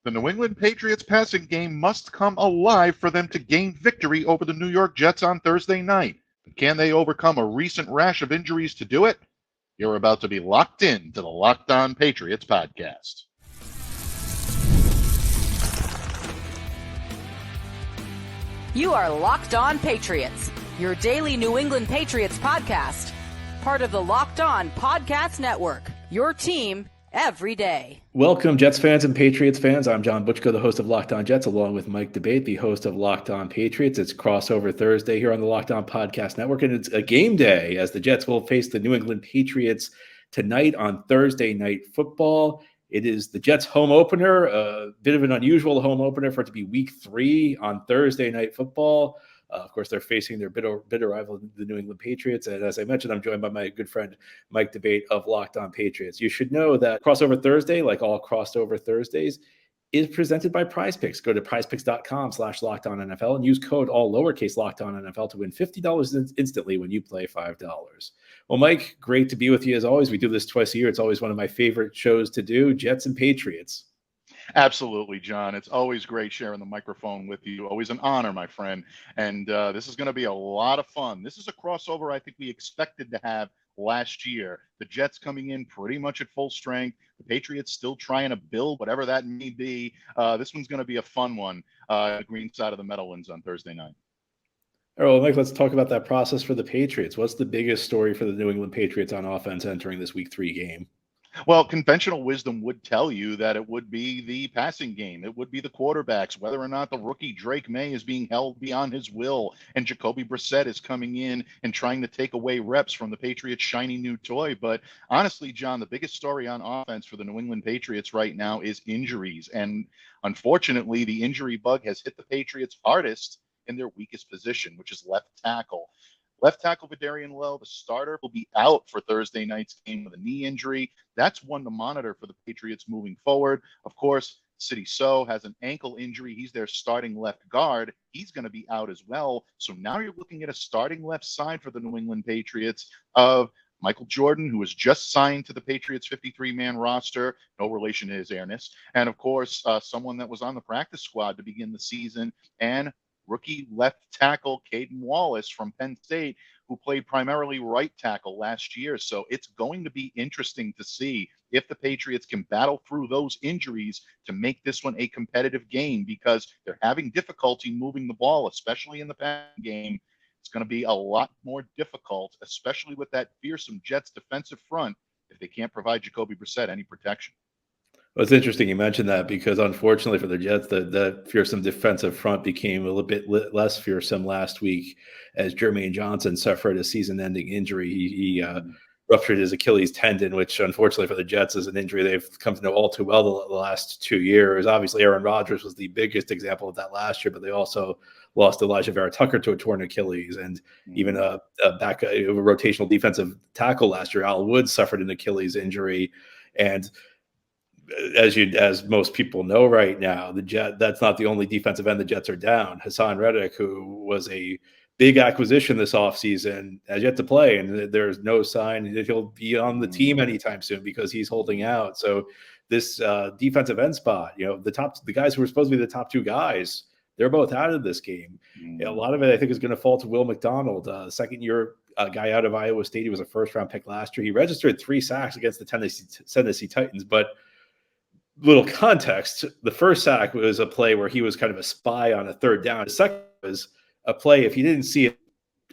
The New England Patriots passing game must come alive for them to gain victory over the New York Jets on Thursday night. But can they overcome a recent rash of injuries to do it? You're about to be locked in to the Locked On Patriots podcast. You are Locked On Patriots, your daily New England Patriots podcast. Part of the Locked On Podcast Network, your team every day. Welcome, Jets fans and Patriots fans. I'm John Butchko, the host of Locked On Jets, along with Mike Debate, the host of Locked On Patriots. It's crossover Thursday here on the Locked On Podcast Network, and it's a game day as the Jets will face the New England Patriots tonight on Thursday Night Football. It is the Jets' home opener, a bit of an unusual home opener for it to be Week 3 on Thursday Night Football. Of course, they're facing their bitter rival, the New England Patriots. And as I mentioned, I'm joined by my good friend, Mike Debate of Locked On Patriots. You should know that Crossover Thursday, like all Crossover Thursdays, is presented by PrizePicks. Go to prizepicks.com/LockedOnNFL and use code all lowercase LockedOnNFL to win $50 instantly when you play $5. Well, Mike, great to be with you as always. We do this twice a year. It's always one of my favorite shows to do, Jets and Patriots. Absolutely, John. It's always great sharing the microphone with you. Always an honor, my friend. And this is going to be a lot of fun. This is a crossover I think we expected to have last year. The Jets coming in pretty much at full strength. The Patriots still trying to build whatever that may be. This one's going to be a fun one. The green side of the Meadowlands on Thursday night. All right, well, Mike, let's talk about that process for the Patriots. What's the biggest story for the New England Patriots on offense entering this Week 3 game? Well, conventional wisdom would tell you that it would be the passing game. It would be the quarterbacks, whether or not the rookie Drake May is being held beyond his will and Jacoby Brissett is coming in and trying to take away reps from the Patriots' shiny new toy. But honestly, John, the biggest story on offense for the New England Patriots right now is injuries. And unfortunately, the injury bug has hit the Patriots hardest in their weakest position, which is left tackle. Left tackle Vidarian Lowe, the starter, will be out for Thursday night's game with a knee injury. That's one to monitor for the Patriots moving forward. Of course, Sidy Sow has an ankle injury. He's their starting left guard. He's going to be out as well. So now you're looking at a starting left side for the New England Patriots of Michael Jordan, who was just signed to the Patriots 53-man roster, no relation to his airness. And, of course, someone that was on the practice squad to begin the season, and rookie left tackle Caden Wallace from Penn State, who played primarily right tackle last year. So it's going to be interesting to see if the Patriots can battle through those injuries to make this one a competitive game, because they're having difficulty moving the ball, especially in the passing game. It's going to be a lot more difficult, especially with that fearsome Jets defensive front, if they can't provide Jacoby Brissett any protection. Well, it's interesting you mentioned that, because unfortunately for the Jets, the fearsome defensive front became a little bit less fearsome last week as Jermaine Johnson suffered a season-ending injury. He ruptured his Achilles tendon, which unfortunately for the Jets is an injury they've come to know all too well the last 2 years. Obviously, Aaron Rodgers was the biggest example of that last year, but they also lost Elijah Vera Tucker to a torn Achilles, and even a rotational defensive tackle last year, Al Woods, suffered an Achilles injury. And as most people know right now, that's not the only defensive end the Jets are down. Hassan Reddick, who was a big acquisition this offseason, has yet to play, and there's no sign that he'll be on the team anytime soon because he's holding out. So this defensive end spot, the guys who were supposed to be the top two guys, they're both out of this game. A lot of it, I think, is going to fall to Will McDonald, second-year guy out of Iowa State. He was a first-round pick last year. He registered 3 sacks against the Tennessee Titans, but little context, the first sack was a play where he was kind of a spy on a third down. The second was a play, if you didn't see it,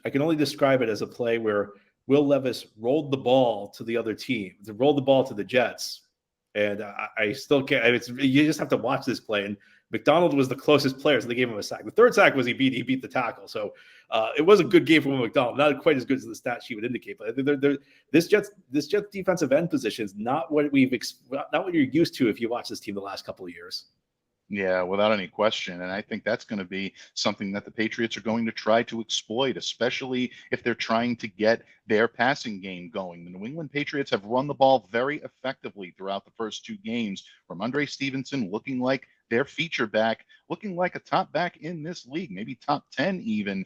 I can only describe it as a play where Will Levis rolled the ball to the other team, rolled the ball to the Jets. And I still can't, you just have to watch this play. And McDonald was the closest player, so they gave him a sack. The third sack was he beat the tackle. So it was a good game for Will McDonald. Not quite as good as the stat sheet would indicate, but this Jets defensive end position is not what you're used to if you watch this team the last couple of years. Yeah, without any question. And I think that's going to be something that the Patriots are going to try to exploit, especially if they're trying to get their passing game going. The New England Patriots have run the ball very effectively throughout the first 2 games, from Andre Stevenson looking like their feature back, looking like a top back in this league, maybe top 10 even,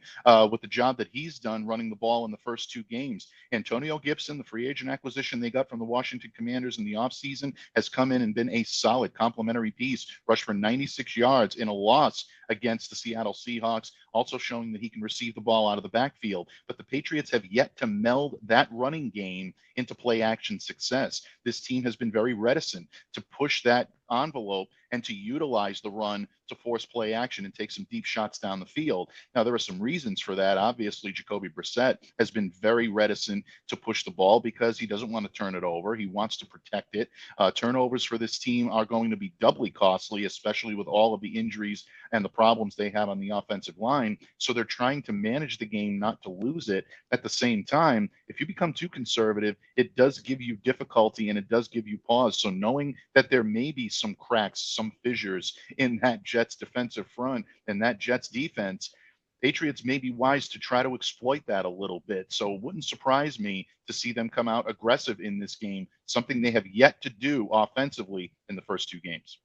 with the job that he's done running the ball in the first two games. Antonio Gibson, the free agent acquisition they got from the Washington Commanders in the offseason, has come in and been a solid complementary piece, rushed for 96 yards in a loss against the Seattle Seahawks, also showing that he can receive the ball out of the backfield. But the Patriots have yet to meld that running game into play action success. This team has been very reticent to push that envelope and to utilize the run to force play action and take some deep shots down the field. Now, there are some reasons for that. Obviously, Jacoby Brissett has been very reticent to push the ball because he doesn't want to turn it over. He wants to protect it. Turnovers for this team are going to be doubly costly, especially with all of the injuries and the problems they have on the offensive line. So they're trying to manage the game, not to lose it. At the same time, if you become too conservative, it does give you difficulty and it does give you pause. So knowing that there may be some cracks, some fissures in that Jets defensive front and that Jets defense, Patriots may be wise to try to exploit that a little bit. So it wouldn't surprise me to see them come out aggressive in this game, something they have yet to do offensively in the first two games.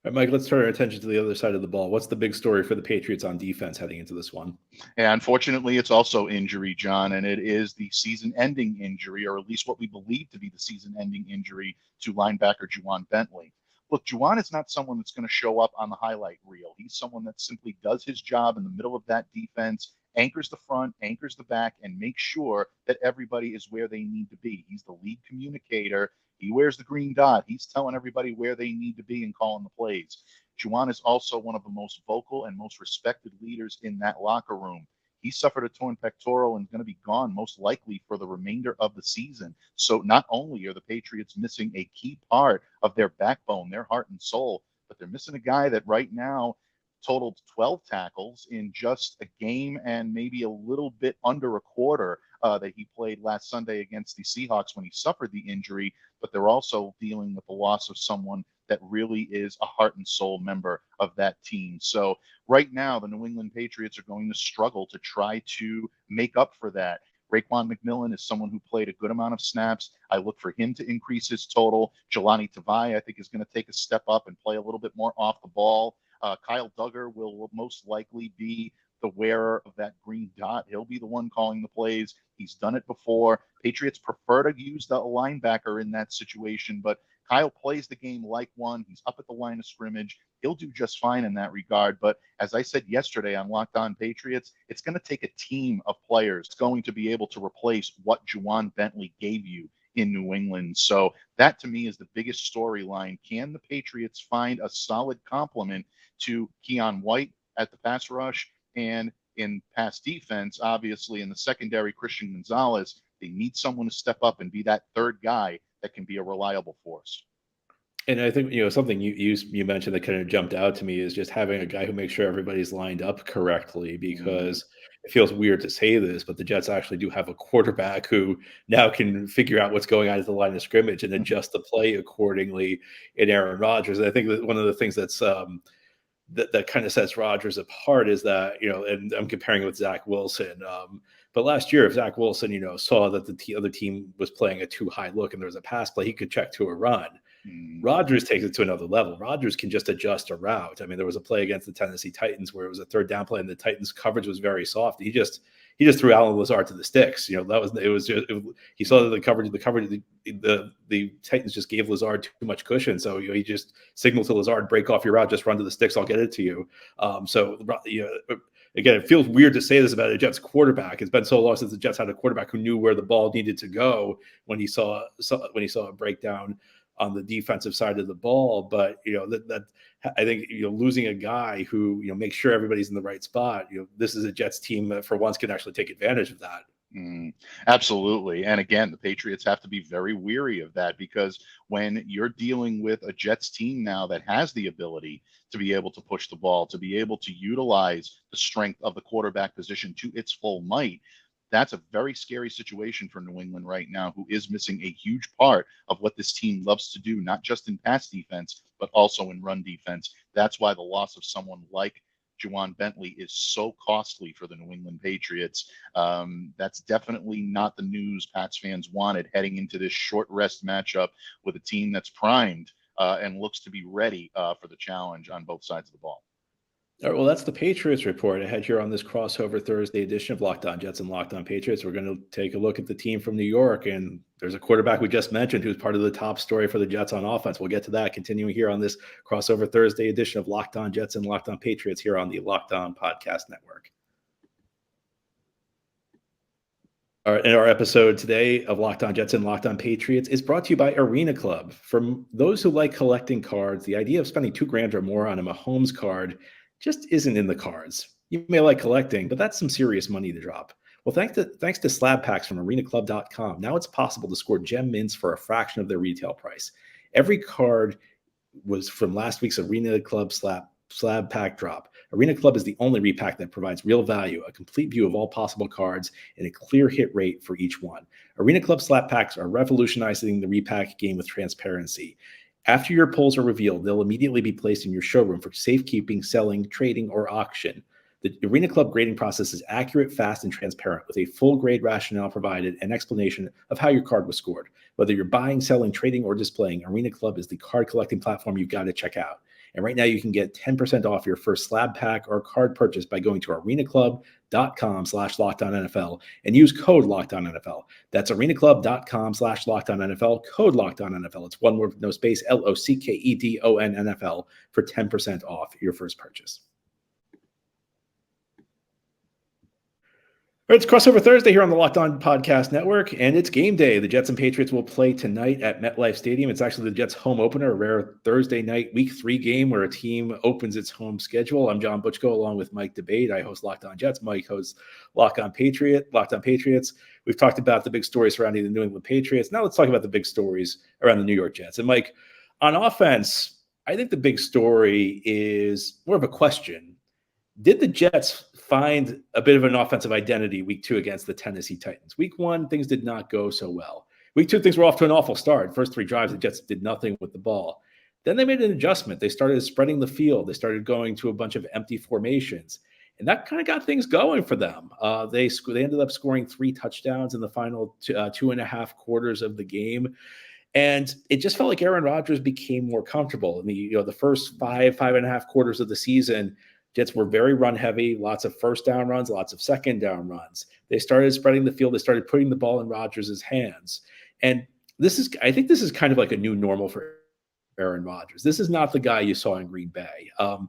All right, Mike, let's turn our attention to the other side of the ball. What's the big story for the Patriots on defense heading into this one? And unfortunately, it's also injury, John, and it is the season-ending injury, or at least what we believe to be the season-ending injury to linebacker Juwan Bentley. Look, Juwan is not someone that's going to show up on the highlight reel. He's someone that simply does his job in the middle of that defense, anchors the front, anchors the back, and makes sure that everybody is where they need to be. He's the lead communicator. He wears the green dot. He's telling everybody where they need to be and calling the plays. Juwan is also one of the most vocal and most respected leaders in that locker room. He suffered a torn pectoral and is going to be gone most likely for the remainder of the season. So not only are the Patriots missing a key part of their backbone, their heart and soul, but they're missing a guy that right now totaled 12 tackles in just a game and maybe a little bit under a quarter that he played last Sunday against the Seahawks when he suffered the injury. But they're also dealing with the loss of someone that really is a heart and soul member of that team. So right now, the New England Patriots are going to struggle to try to make up for that. Raekwon McMillan is someone who played a good amount of snaps. I look for him to increase his total. Jelani Tavai, I think, is going to take a step up and play a little bit more off the ball. Kyle Duggar will most likely be the wearer of that green dot. He'll be the one calling the plays. He's done it before. Patriots prefer to use the linebacker in that situation, but Kyle plays the game like one. He's up at the line of scrimmage. He'll do just fine in that regard. But as I said yesterday on Locked On Patriots, it's going to take a team of players going to be able to replace what Juwan Bentley gave you in New England. So that to me is the biggest storyline. Can the Patriots find a solid complement to Keon White at the pass rush and in pass defense? Obviously in the secondary, Christian Gonzalez, they need someone to step up and be that third guy that can be a reliable force. And I think, something you mentioned that kind of jumped out to me is just having a guy who makes sure everybody's lined up correctly, because it feels weird to say this, but the Jets actually do have a quarterback who now can figure out what's going on at the line of scrimmage and adjust the play accordingly in Aaron Rodgers. And I think that one of the things that's that kind of sets Rodgers apart is that, and I'm comparing it with Zach Wilson. But last year, if Zach Wilson, saw that the other team was playing a too high look and there was a pass play, he could check to a run. Rodgers takes it to another level. Rodgers can just adjust a route. I mean, there was a play against the Tennessee Titans where it was a third down play and the Titans coverage was very soft. He just threw Alan Lazard to the sticks. He saw that the Titans just gave Lazard too much cushion. So he just signaled to Lazard, break off your route, just run to the sticks. I'll get it to you. Again, it feels weird to say this about a Jets quarterback. It's been so long since the Jets had a quarterback who knew where the ball needed to go when he saw a breakdown on the defensive side of the ball. But that I think losing a guy who makes sure everybody's in the right spot. This is a Jets team that for once can actually take advantage of that. Absolutely. And again, the Patriots have to be very weary of that, because when you're dealing with a Jets team now that has the ability to be able to push the ball, to be able to utilize the strength of the quarterback position to its full might, that's a very scary situation for New England right now, who is missing a huge part of what this team loves to do, not just in pass defense, but also in run defense. That's why the loss of someone like Juwan Bentley is so costly for the New England Patriots. That's definitely not the news Pats fans wanted heading into this short rest matchup with a team that's primed and looks to be ready for the challenge on both sides of the ball. All right, well, that's the Patriots report ahead here on this crossover Thursday edition of Locked On Jets and Locked On Patriots. We're going to take a look at the team from New York, and there's a quarterback we just mentioned who's part of the top story for the Jets on offense. We'll get to that continuing here on this crossover Thursday edition of Locked On Jets and Locked On Patriots here on the Locked On Podcast Network. All right, and our episode today of Locked On Jets and Locked On Patriots is brought to you by Arena Club. For those who like collecting cards, the idea of spending $2,000 or more on a Mahomes card just isn't in the cards. You may like collecting, but that's some serious money to drop. Well, thanks to slab packs from arenaclub.com, now it's possible to score gem mints for a fraction of their retail price. Every card was from last week's Arena Club slab pack drop. Arena Club is the only repack that provides real value, a complete view of all possible cards, and a clear hit rate for each one. Arena Club slab packs are revolutionizing the repack game with transparency. After your pulls are revealed, they'll immediately be placed in your showroom for safekeeping, selling, trading, or auction. The Arena Club grading process is accurate, fast, and transparent, with a full grade rationale provided and explanation of how your card was scored. Whether you're buying, selling, trading, or displaying, Arena Club is the card collecting platform you've got to check out. And right now you can get 10% off your first slab pack or card purchase by going to arenaclub.com/LockedOnNFL and use code LockedOnNFL. That's arenaclub.com/LockedOnNFL, code LockedOnNFL. It's one word with no space, LOCKEDONNFL for 10% off your first purchase. All right, it's Crossover Thursday here on the Locked On Podcast Network, and it's game day. The Jets and Patriots will play tonight at MetLife Stadium. It's actually the Jets' home opener, a rare Thursday night Week 3 game where a team opens its home schedule. I'm John Butchko, along with Mike Debate. I host Locked On Jets. Mike hosts Locked On Patriots. We've talked about the big stories surrounding the New England Patriots. Now let's talk about the big stories around the New York Jets. And Mike, on offense, I think the big story is more of a question. Did the Jets find a bit of an offensive identity week 2 against the Tennessee Titans? Week 1, things did not go so well. Week 2, things were off to an awful start. First 3 drives, the Jets did nothing with the ball. Then they made an adjustment. They started spreading the field. They started going to a bunch of empty formations. And that kind of got things going for them. They ended up scoring 3 touchdowns in the final 2.5 quarters of the game. And it just felt like Aaron Rodgers became more comfortable. In the first 5.5 quarters of the season, Jets were very run heavy, lots of first down runs, lots of second down runs. They started spreading the field. They started putting the ball in Rodgers' hands. And I think this is kind of like a new normal for Aaron Rodgers. This is not the guy you saw in Green Bay. Let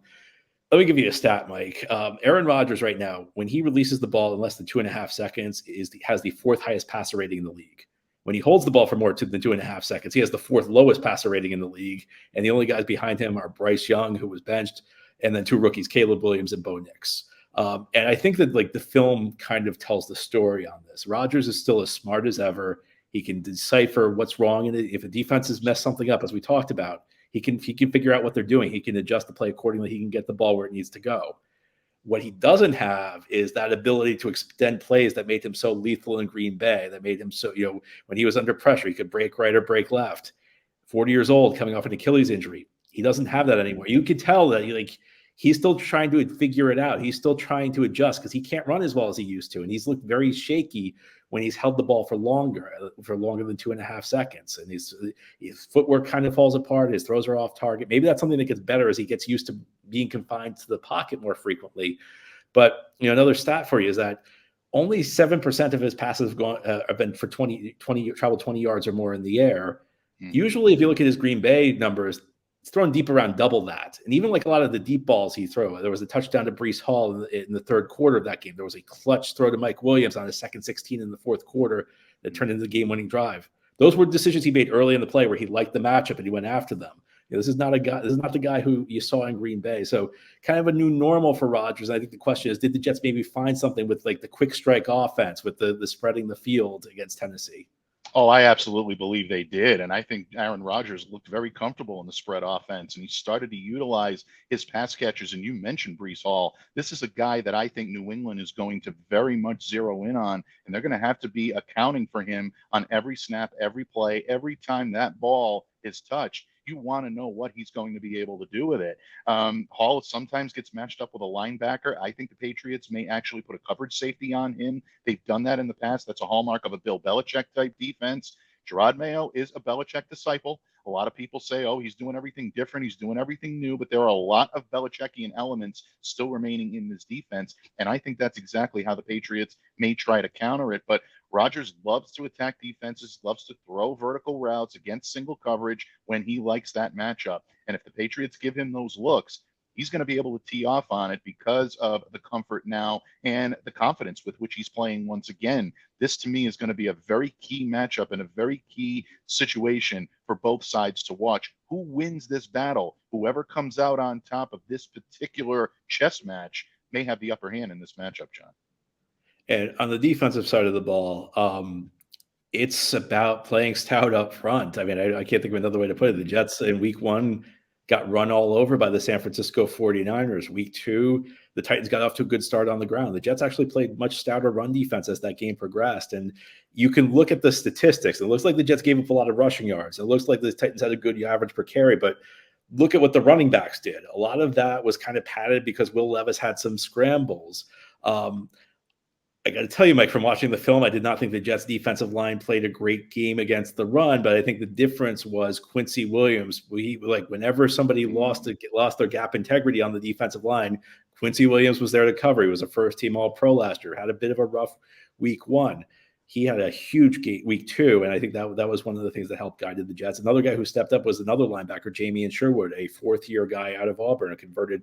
me give you a stat, Mike. Aaron Rodgers right now, when he releases the ball in less than 2.5 seconds, has the 4th highest passer rating in the league. When he holds the ball for more than 2.5 seconds, he has the 4th lowest passer rating in the league. And the only guys behind him are Bryce Young, who was benched, and then 2 rookies, Caleb Williams and Bo Nix. And I think that the film kind of tells the story on this. Rodgers is still as smart as ever. He can decipher what's wrong in it. If a defense has messed something up, as we talked about, he can figure out what they're doing. He can adjust the play accordingly. He can get the ball where it needs to go. What he doesn't have is that ability to extend plays that made him so lethal in Green Bay, that made him so, when he was under pressure, he could break right or break left. 40 years old, coming off an Achilles injury. He doesn't have that anymore. You could tell that he's still trying to figure it out. He's still trying to adjust because he can't run as well as he used to. And he's looked very shaky when he's held the ball for longer than 2.5 seconds. And his footwork kind of falls apart. His throws are off target. Maybe that's something that gets better as he gets used to being confined to the pocket more frequently. But another stat for you is that only 7% of his passes have been for 20 yards or more in the air. Usually, if you look at his Green Bay numbers, it's thrown deep around double that. And even like a lot of the deep balls he threw, there was a touchdown to Breece Hall in the 3rd quarter of that game. There was a clutch throw to Mike Williams on a 2nd 16 in the 4th quarter that turned into the game-winning drive. Those were decisions he made early in the play where he liked the matchup and he went after them. This is not the guy who you saw in Green Bay. So kind of a new normal for Rodgers. I think the question is, did the Jets maybe find something with the quick strike offense, with the spreading the field against Tennessee? Oh, I absolutely believe they did. And I think Aaron Rodgers looked very comfortable in the spread offense, and he started to utilize his pass catchers. And you mentioned Breece Hall. This is a guy that I think New England is going to very much zero in on, and they're going to have to be accounting for him on every snap, every play, every time that ball is touched. You want to know what he's going to be able to do with it. Hall sometimes gets matched up with a linebacker. I think the Patriots may actually put a coverage safety on him. They've done that in the past. That's a hallmark of a Bill Belichick type defense. Gerard Mayo is a Belichick disciple. A lot of people say, oh, he's doing everything different. He's doing everything new. But there are a lot of Belichickian elements still remaining in this defense. And I think that's exactly how the Patriots may try to counter it. But Rodgers loves to attack defenses, loves to throw vertical routes against single coverage when he likes that matchup. And if the Patriots give him those looks, he's going to be able to tee off on it because of the comfort now and the confidence with which he's playing once again. This, to me, is going to be a very key matchup and a very key situation for both sides to watch. Who wins this battle? Whoever comes out on top of this particular chess match may have the upper hand in this matchup, John. And on the defensive side of the ball, it's about playing stout up front. I mean, I can't think of another way to put it. The Jets in week 1 got run all over by the San Francisco 49ers. Week 2, the Titans got off to a good start on the ground. The Jets actually played much stouter run defense as that game progressed. And you can look at the statistics. It looks like the Jets gave up a lot of rushing yards. It looks like the Titans had a good average per carry, but look at what the running backs did. A lot of that was kind of padded because Will Levis had some scrambles. I got to tell you, Mike, from watching the film, I did not think the Jets defensive line played a great game against the run, but I think the difference was Quincy Williams. Whenever somebody lost their gap integrity on the defensive line, Quincy Williams was there to cover. He was a first-team All-Pro last year, had a bit of a rough week 1. He had a huge week 2, and I think that was one of the things that helped guide the Jets. Another guy who stepped up was another linebacker, Jamie Sherwood, a fourth-year guy out of Auburn, a converted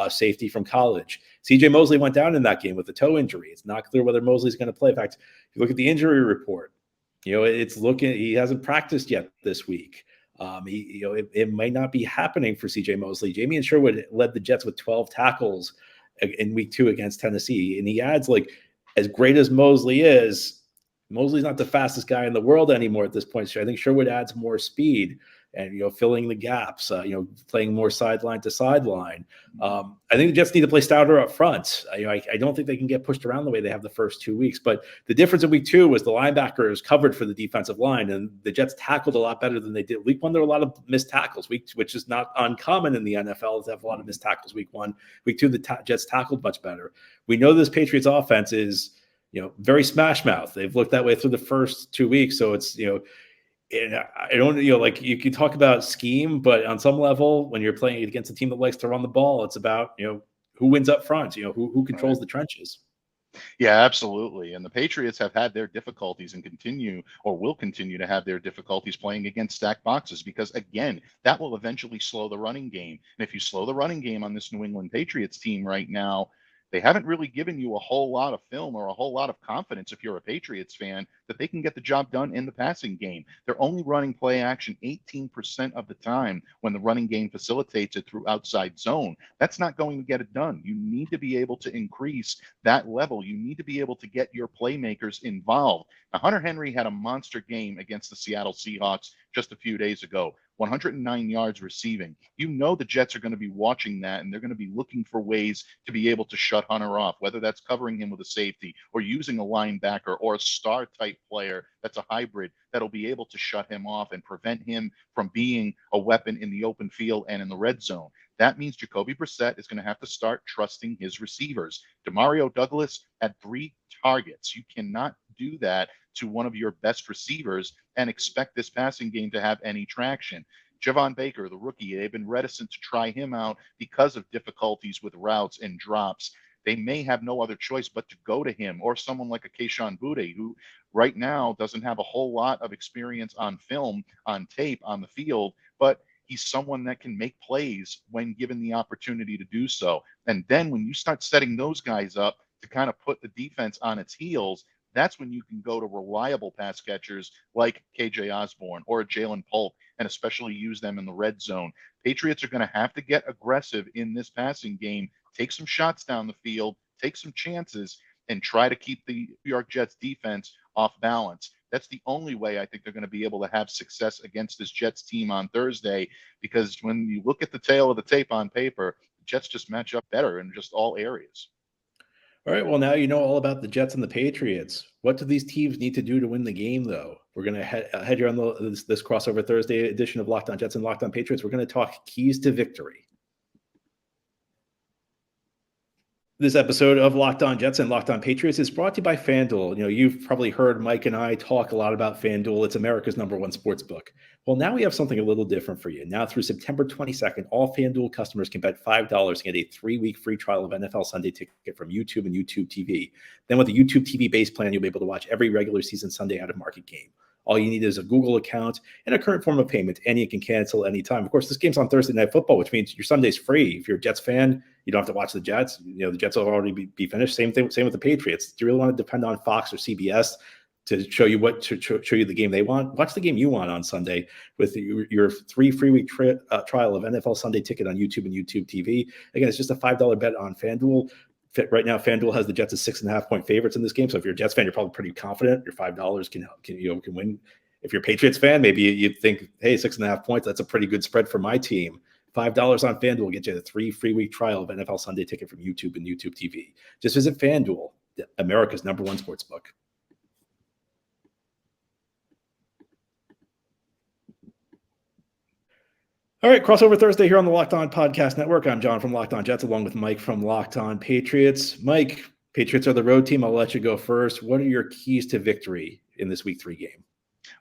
safety from college. C.J. Mosley went down in that game with a toe injury. It's not clear whether Mosley's going to play. In fact, if you look at the injury report, he hasn't practiced yet this week. It might not be happening for C.J. Mosley. Jamie Sherwood led the Jets with 12 tackles in week 2 against Tennessee, and he adds, as great as Mosley is, Mosley's not the fastest guy in the world anymore at this point. So I think Sherwood adds more speed and, filling the gaps, playing more sideline to sideline. I think the Jets need to play stouter up front. I don't think they can get pushed around the way they have the first 2 weeks. But the difference in week 2 was the linebackers covered for the defensive line, and the Jets tackled a lot better than they did. Week 1, there were a lot of missed tackles, which is not uncommon in the NFL to have a lot of missed tackles week 1. Week 2, the Jets tackled much better. We know this Patriots offense is very smash mouth. They've looked that way through the first 2 weeks. So it's, I don't, you can talk about scheme, but on some level, when you're playing against a team that likes to run the ball, it's about, who wins up front, who controls the trenches. Yeah, absolutely. And the Patriots have had their difficulties and will continue to have their difficulties playing against stacked boxes because, again, that will eventually slow the running game. And if you slow the running game on this New England Patriots team right now, they haven't really given you a whole lot of film or a whole lot of confidence if you're a Patriots fan that they can get the job done in the passing game. They're only running play action 18% of the time when the running game facilitates it through outside zone. That's not going to get it done. You need to be able to increase that level. You need to be able to get your playmakers involved. Now, Hunter Henry had a monster game against the Seattle Seahawks just a few days ago. 109 yards receiving. The Jets are going to be watching that, and they're going to be looking for ways to be able to shut Hunter off, whether that's covering him with a safety or using a linebacker or a star-type player that's a hybrid that'll be able to shut him off and prevent him from being a weapon in the open field and in the red zone. That means Jacoby Brissett is going to have to start trusting his receivers. Demario Douglas had 3 targets. You cannot do that to one of your best receivers and expect this passing game to have any traction. Javon Baker, the rookie, they've been reticent to try him out because of difficulties with routes and drops. They may have no other choice but to go to him or someone like a Kayshon Boutte, who right now doesn't have a whole lot of experience on film, on tape, on the field, but he's someone that can make plays when given the opportunity to do so. And then when you start setting those guys up to kind of put the defense on its heels, that's when you can go to reliable pass catchers like KJ Osborne or Jalen Polk and especially use them in the red zone. Patriots are going to have to get aggressive in this passing game, take some shots down the field, take some chances, and try to keep the New York Jets defense off balance. That's the only way I think they're going to be able to have success against this Jets team on Thursday, because when you look at the tail of the tape on paper, the Jets just match up better in just all areas. All right, well, now you know all about the Jets and the Patriots. What do these teams need to do to win the game, though? We're going to head here on this crossover Thursday edition of Locked On Jets and Locked On Patriots. We're going to talk keys to victory. This episode of Locked On Jets and Locked On Patriots is brought to you by FanDuel. You've probably heard Mike and I talk a lot about FanDuel. It's America's #1 sports book. Well, now we have something a little different for you. Now through September 22nd, all FanDuel customers can bet $5 and get a 3-week free trial of NFL Sunday Ticket from YouTube and YouTube TV. Then with the YouTube TV base plan, you'll be able to watch every regular season Sunday out-of-market game. All you need is a Google account and a current form of payment, and you can cancel anytime. Of course, this game's on Thursday Night Football, which means your Sunday's free. If you're a Jets fan, you don't have to watch the Jets. The Jets will already be finished. Same with the Patriots. Do you really want to depend on Fox or CBS to show you show you the game they want? Watch the game you want on Sunday with your 3 free-week trial of NFL Sunday Ticket on YouTube and YouTube TV. Again, it's just a $5 bet on FanDuel. Right now, FanDuel has the Jets as 6.5-point favorites in this game. So if you're a Jets fan, you're probably pretty confident your $5 can win. If you're a Patriots fan, maybe you'd think, hey, 6.5 points, that's a pretty good spread for my team. $5 on FanDuel will get you a 3 free-week trial of NFL Sunday Ticket from YouTube and YouTube TV. Just visit FanDuel, America's #1 sports book. All right, crossover Thursday here on the Locked On Podcast Network. I'm John from Locked On Jets, along with Mike from Locked On Patriots. Mike, Patriots are the road team. I'll let you go first. What are your keys to victory in this Week 3 game?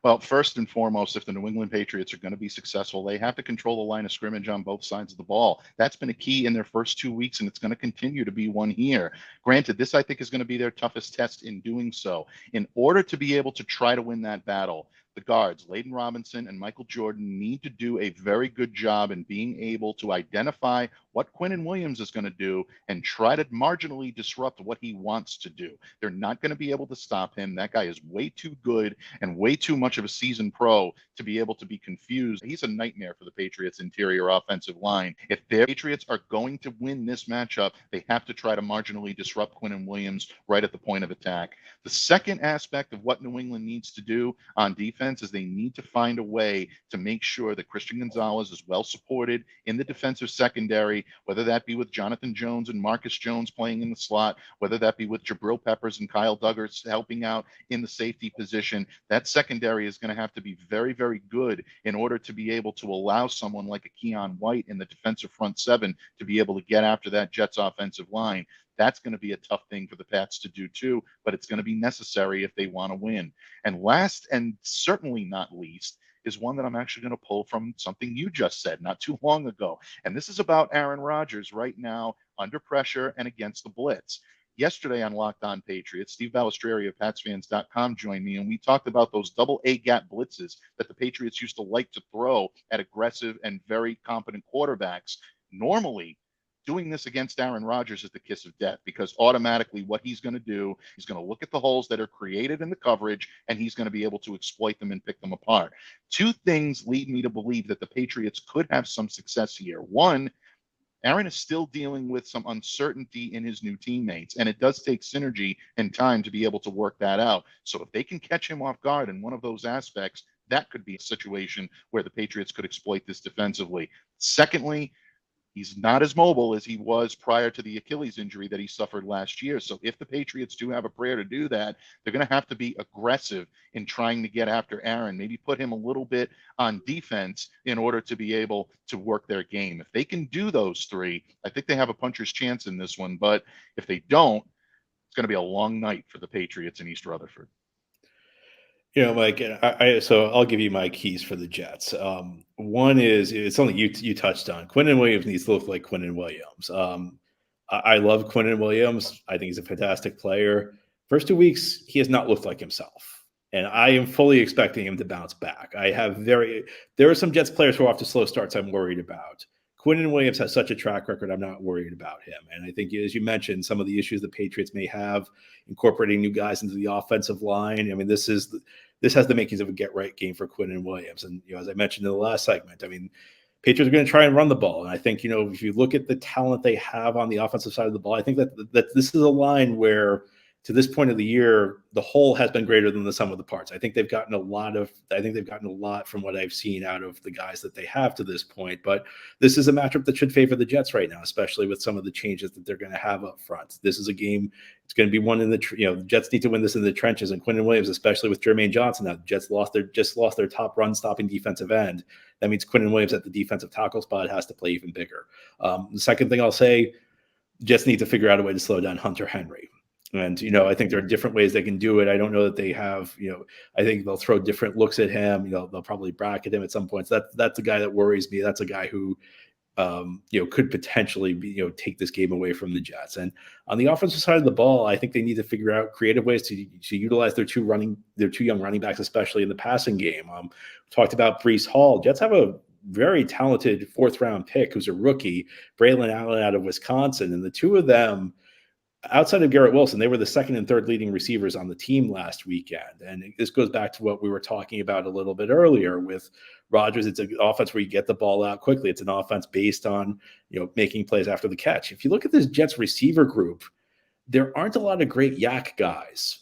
Well, first and foremost, if the New England Patriots are going to be successful, they have to control the line of scrimmage on both sides of the ball. That's been a key in their first 2 weeks, and it's going to continue to be one here. Granted, this, I think, is going to be their toughest test in doing so. In order to be able to try to win that battle, the guards, Layden Robinson and Michael Jordan, need to do a very good job in being able to identify what Quinnen Williams is going to do and try to marginally disrupt what he wants to do. They're not going to be able to stop him. That guy is way too good and way too much of a seasoned pro to be able to be confused. He's a nightmare for the Patriots' interior offensive line. If the Patriots are going to win this matchup, they have to try to marginally disrupt Quinnen Williams right at the point of attack. The second aspect of what New England needs to do on defense is they need to find a way to make sure that Christian Gonzalez is well supported in the defensive secondary, whether that be with Jonathan Jones and Marcus Jones playing in the slot, whether that be with Jabril Peppers and Kyle Duggar helping out in the safety position. That secondary is going to have to be very, very good in order to be able to allow someone like a Keon White in the defensive front seven to be able to get after that Jets offensive line. That's going to be a tough thing for the Pats to do too, but it's going to be necessary if they want to win. And last and certainly not least is one that I'm actually going to pull from something you just said not too long ago. And this is about Aaron Rodgers right now under pressure and against the blitz. Yesterday on Locked On Patriots, Steve Balestrieri of PatsFans.com joined me, and we talked about those double A-gap blitzes that the Patriots used to like to throw at aggressive and very competent quarterbacks. Normally, doing this against Aaron Rodgers is the kiss of death, because automatically what he's going to do, he's going to look at the holes that are created in the coverage, and he's going to be able to exploit them and pick them apart. Two things lead me to believe that the Patriots could have some success here. One, Aaron is still dealing with some uncertainty in his new teammates, and it does take synergy and time to be able to work that out. So if they can catch him off guard in one of those aspects, that could be a situation where the Patriots could exploit this defensively. Secondly, he's not as mobile as he was prior to the Achilles injury that he suffered last year. So if the Patriots do have a prayer to do that, they're going to have to be aggressive in trying to get after Aaron, maybe put him a little bit on defense in order to be able to work their game. If they can do those three, I think they have a puncher's chance in this one. But if they don't, it's going to be a long night for the Patriots in East Rutherford. Mike, so I'll give you my keys for the Jets. One is, it's something you touched on. Quinnen Williams needs to look like Quinnen Williams. I love Quinnen Williams. I think he's a fantastic player. First 2 weeks, he has not looked like himself, and I am fully expecting him to bounce back. There are some Jets players who are off to slow starts I'm worried about. Quinnen Williams has such a track record, I'm not worried about him. And I think, as you mentioned, some of the issues the Patriots may have incorporating new guys into the offensive line. I mean, this has the makings of a get-right game for Quinnen Williams. And, as I mentioned in the last segment, I mean, Patriots are going to try and run the ball. And I think, if you look at the talent they have on the offensive side of the ball, I think that this is a line where, to this point of the year, the whole has been greater than the sum of the parts. I think they've gotten a lot from what I've seen out of the guys that they have to this point. But this is a matchup that should favor the Jets right now, especially with some of the changes that they're going to have up front. This is a game, it's going to be one in the, the Jets need to win this in the trenches. And Quinnen Williams, especially with Jermaine Johnson, now the Jets just lost their top run stopping defensive end. That means Quinnen Williams at the defensive tackle spot has to play even bigger. The second thing I'll say, Jets need to figure out a way to slow down Hunter Henry. And, I think there are different ways they can do it. I don't know that they have, I think they'll throw different looks at him. They'll probably bracket him at some points. That's a guy that worries me. That's a guy who, could potentially be, take this game away from the Jets. And on the offensive side of the ball, I think they need to figure out creative ways to utilize their two young running backs, especially in the passing game. Talked about Breece Hall. Jets have a very talented 4th-round pick who's a rookie, Braylon Allen out of Wisconsin. And the two of them, outside of Garrett Wilson, they were the second and third leading receivers on the team last weekend. And this goes back to what we were talking about a little bit earlier with Rodgers. It's an offense where you get the ball out quickly. It's an offense based on, making plays after the catch. If you look at this Jets receiver group, there aren't a lot of great yak guys.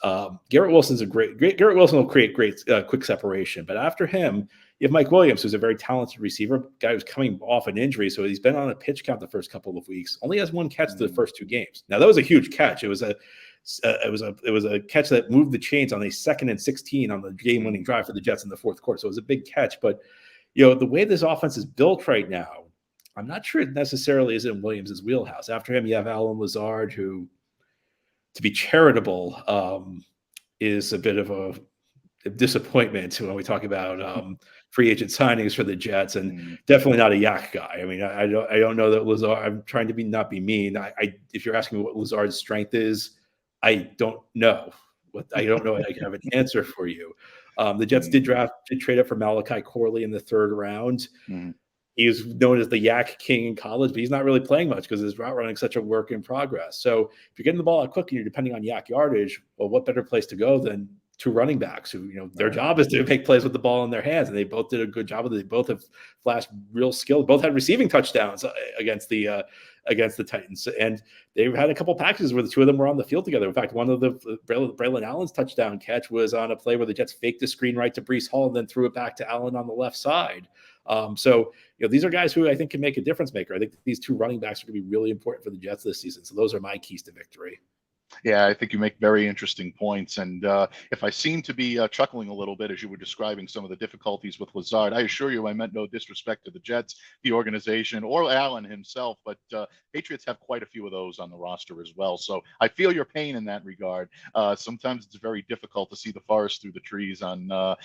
Garrett Wilson will create great quick separation. But after him, you have Mike Williams, who's a very talented receiver, guy who's coming off an injury. So he's been on a pitch count the first couple of weeks. Only has one catch the first 2 games. Now that was a huge catch. It was a catch that moved the chains on a 2nd and 16 on the game-winning drive for the Jets in the 4th quarter. So it was a big catch. But the way this offense is built right now, I'm not sure it necessarily is in Williams' wheelhouse. After him, you have Allen Lazard, who, to be charitable, is a bit of a disappointment when we talk about free agent signings for the Jets, and definitely not a yak guy. I mean, I don't know that Lazard. I'm trying to not be mean. If you're asking me what Lazard's strength is, I don't know. I don't know. I can have an answer for you. The Jets did trade up for Malachi Corley in the 3rd round. He was known as the yak king in college, but he's not really playing much because his route running is such a work in progress. So if you're getting the ball out quick and you're depending on yak yardage, well, what better place to go than 2 running backs who, their job is to make plays with the ball in their hands. And they both did a good job of it. They both have flashed real skill. Both had receiving touchdowns against the Titans. And they had a couple packages where the 2 of them were on the field together. In fact, one of the Braylon Allen's touchdown catch was on a play where the Jets faked a screen right to Breece Hall and then threw it back to Allen on the left side. So these are guys who I think can make a difference maker. I think these 2 running backs are going to be really important for the Jets this season. So those are my keys to victory. Yeah, I think you make very interesting points. And if I seem to be chuckling a little bit as you were describing some of the difficulties with Lazard, I assure you I meant no disrespect to the Jets, the organization, or Allen himself. But Patriots have quite a few of those on the roster as well. So I feel your pain in that regard. Sometimes it's very difficult to see the forest through the trees on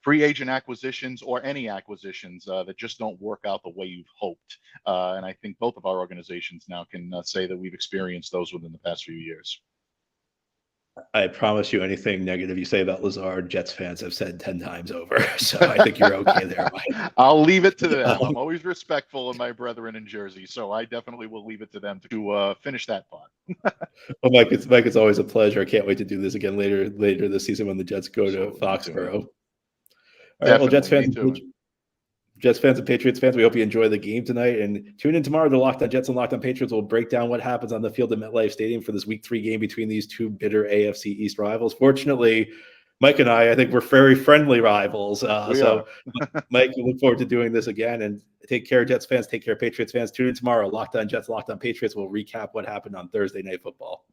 free agent acquisitions or any acquisitions that just don't work out the way you've hoped. And I think both of our organizations now can say that we've experienced those within the past few years. I promise you, anything negative you say about Lazard, Jets fans have said 10 times over. So I think you're okay there, Mike. I'll leave it to them. I'm always respectful of my brethren in Jersey, so I definitely will leave it to them to finish that thought. Well, Mike, it's always a pleasure. I can't wait to do this again later this season when the Jets go to Foxborough. All right, well, Jets fans and Patriots fans, we hope you enjoy the game tonight. And tune in tomorrow to Locked On Jets and Locked On Patriots. We'll break down what happens on the field at MetLife Stadium for this Week 3 game between these 2 bitter AFC East rivals. Fortunately, Mike and I think we're very friendly rivals. So, Mike, we look forward to doing this again. And take care, Jets fans. Take care, Patriots fans. Tune in tomorrow. Locked On Jets, Locked On Patriots. We'll recap what happened on Thursday Night Football.